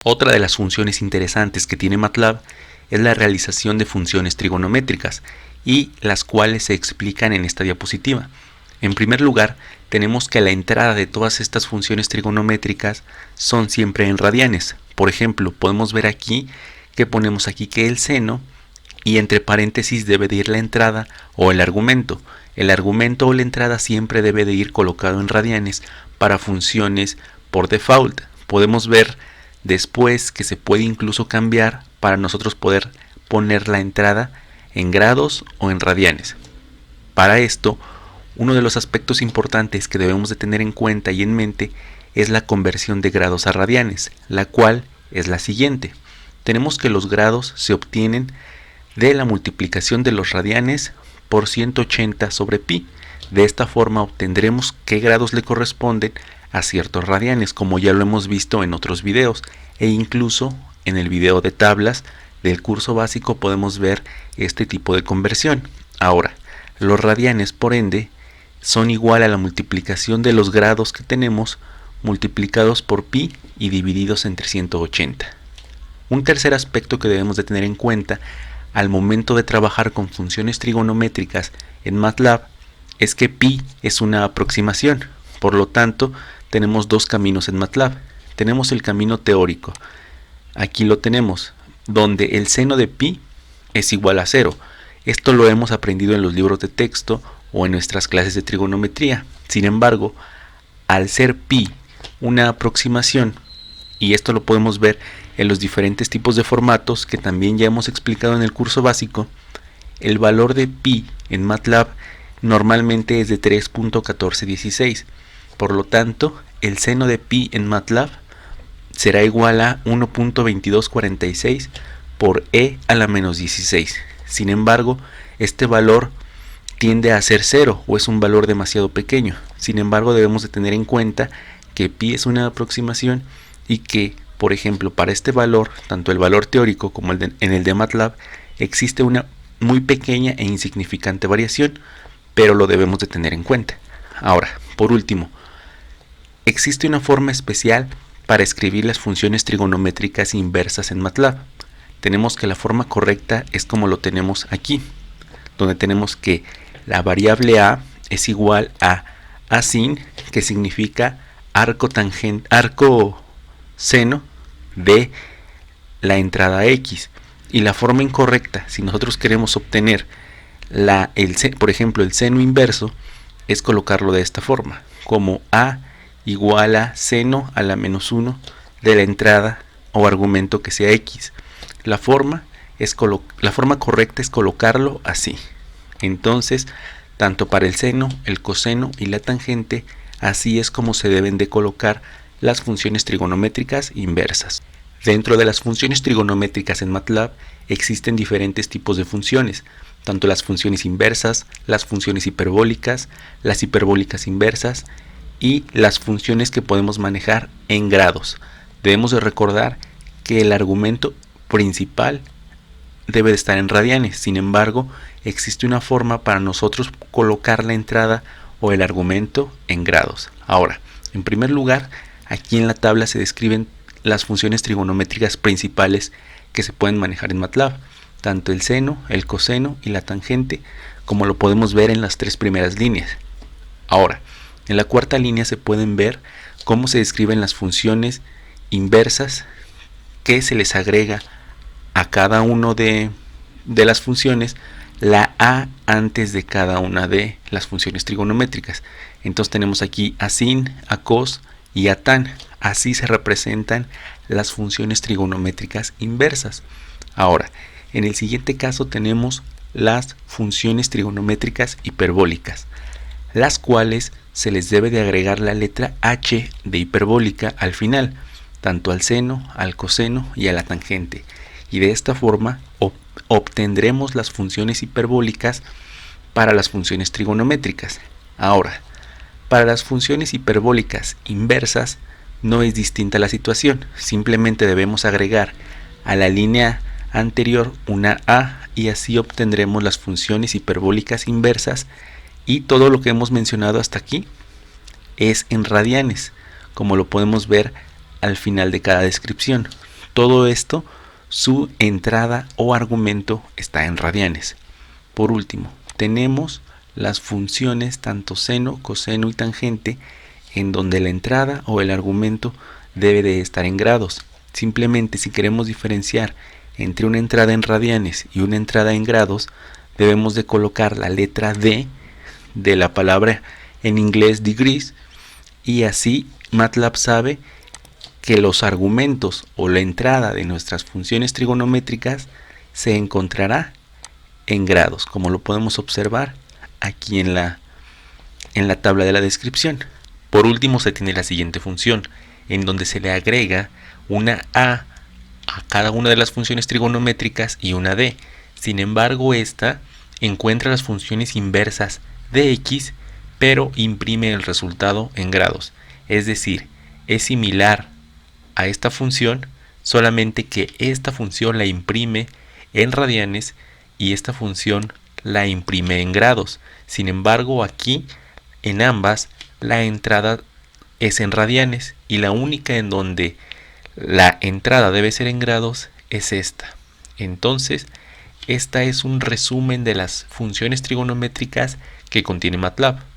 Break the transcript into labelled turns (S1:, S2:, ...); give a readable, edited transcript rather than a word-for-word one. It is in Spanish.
S1: Otra de las funciones interesantes que tiene MATLAB es la realización de funciones trigonométricas, y las cuales se explican en esta diapositiva. En primer lugar, tenemos que la entrada de todas estas funciones trigonométricas son siempre en radianes. Por ejemplo, podemos ver aquí que ponemos aquí que el seno, y entre paréntesis debe de ir la entrada o el argumento. El argumento o la entrada siempre debe de ir colocado en radianes para funciones por default. Podemos ver después que se puede incluso cambiar para nosotros poder poner la entrada en grados o en radianes. Para esto, uno de los aspectos importantes que debemos de tener en cuenta y en mente es la conversión de grados a radianes, la cual es la siguiente. Tenemos que los grados se obtienen de la multiplicación de los radianes por 180 sobre pi. De esta forma obtendremos qué grados le corresponden a ciertos radianes, como ya lo hemos visto en otros videos, e incluso en el video de tablas del curso básico podemos ver este tipo de conversión. Ahora, los radianes, por ende, son igual a la multiplicación de los grados que tenemos multiplicados por pi y divididos entre 180. Un tercer aspecto que debemos de tener en cuenta al momento de trabajar con funciones trigonométricas en MATLAB es que pi es una aproximación. Por lo tanto, tenemos dos caminos en MATLAB. Tenemos el camino teórico. Aquí lo tenemos, donde el seno de pi es igual a 0. Esto lo hemos aprendido en los libros de texto o en nuestras clases de trigonometría. Sin embargo, al ser pi una aproximación, y esto lo podemos ver en los diferentes tipos de formatos que también ya hemos explicado en el curso básico, el valor de pi en MATLAB normalmente es de 3.1416. Por lo tanto, el seno de pi en MATLAB será igual a 1.2246 por e a la menos 16. Sin embargo, este valor tiende a ser 0 o es un valor demasiado pequeño. Sin embargo, debemos de tener en cuenta que pi es una aproximación y que, por ejemplo, para este valor, tanto el valor teórico como en el de MATLAB, existe una muy pequeña e insignificante variación, pero lo debemos de tener en cuenta. Ahora, por último, existe una forma especial para escribir las funciones trigonométricas inversas en MATLAB. Tenemos que la forma correcta es como lo tenemos aquí, donde tenemos que la variable a es igual a sin, que significa arco seno de la entrada x. Y la forma incorrecta, si nosotros queremos obtener por ejemplo el seno inverso, es colocarlo de esta forma, como a igual a seno a la menos 1 de la entrada o argumento que sea x. La forma correcta es colocarlo así. Entonces, tanto para el seno, el coseno y la tangente, así es como se deben de colocar las funciones trigonométricas inversas. Dentro de las funciones trigonométricas en MATLAB existen diferentes tipos de funciones, tanto las funciones inversas, las funciones hiperbólicas, las hiperbólicas inversas y las funciones que podemos manejar en grados. Debemos de recordar que el argumento principal debe de estar en radianes. Sin embargo, existe una forma para nosotros colocar la entrada o el argumento en grados. Ahora, en primer lugar, aquí en la tabla se describen las funciones trigonométricas principales que se pueden manejar en MATLAB, tanto el seno, el coseno y la tangente, como lo podemos ver en las tres primeras líneas. Ahora, en la cuarta línea se pueden ver cómo se describen las funciones inversas que se les agrega a cada uno de las funciones la a antes de cada una de las funciones trigonométricas. Entonces tenemos aquí a sin, a cos y a tan. Así se representan las funciones trigonométricas inversas. Ahora, en el siguiente caso tenemos las funciones trigonométricas hiperbólicas, las cuales se les debe de agregar la letra h de hiperbólica al final, tanto al seno, al coseno y a la tangente. Y de esta forma obtendremos las funciones hiperbólicas para las funciones trigonométricas. Ahora, para las funciones hiperbólicas inversas no es distinta la situación, simplemente debemos agregar a la línea anterior una a y así obtendremos las funciones hiperbólicas inversas, y todo lo que hemos mencionado hasta aquí es en radianes, como lo podemos ver al final de cada descripción. Todo esto, su entrada o argumento está en radianes. Por último, tenemos las funciones tanto seno, coseno y tangente, en donde la entrada o el argumento debe de estar en grados. Simplemente, si queremos diferenciar entre una entrada en radianes y una entrada en grados, debemos de colocar la letra D de la palabra en inglés degrees, y así MATLAB sabe que los argumentos o la entrada de nuestras funciones trigonométricas se encontrará en grados, como lo podemos observar aquí en la tabla de la descripción. Por último, se tiene la siguiente función, en donde se le agrega una a cada una de las funciones trigonométricas y una d. Sin embargo, esta encuentra las funciones inversas de x, pero imprime el resultado en grados. Es decir, es similar a esta función, solamente que esta función la imprime en radianes y esta función la imprime en grados. Sin embargo, aquí en ambas la entrada es en radianes y la única en donde la entrada debe ser en grados es esta. Entonces, esta es un resumen de las funciones trigonométricas que contiene MATLAB.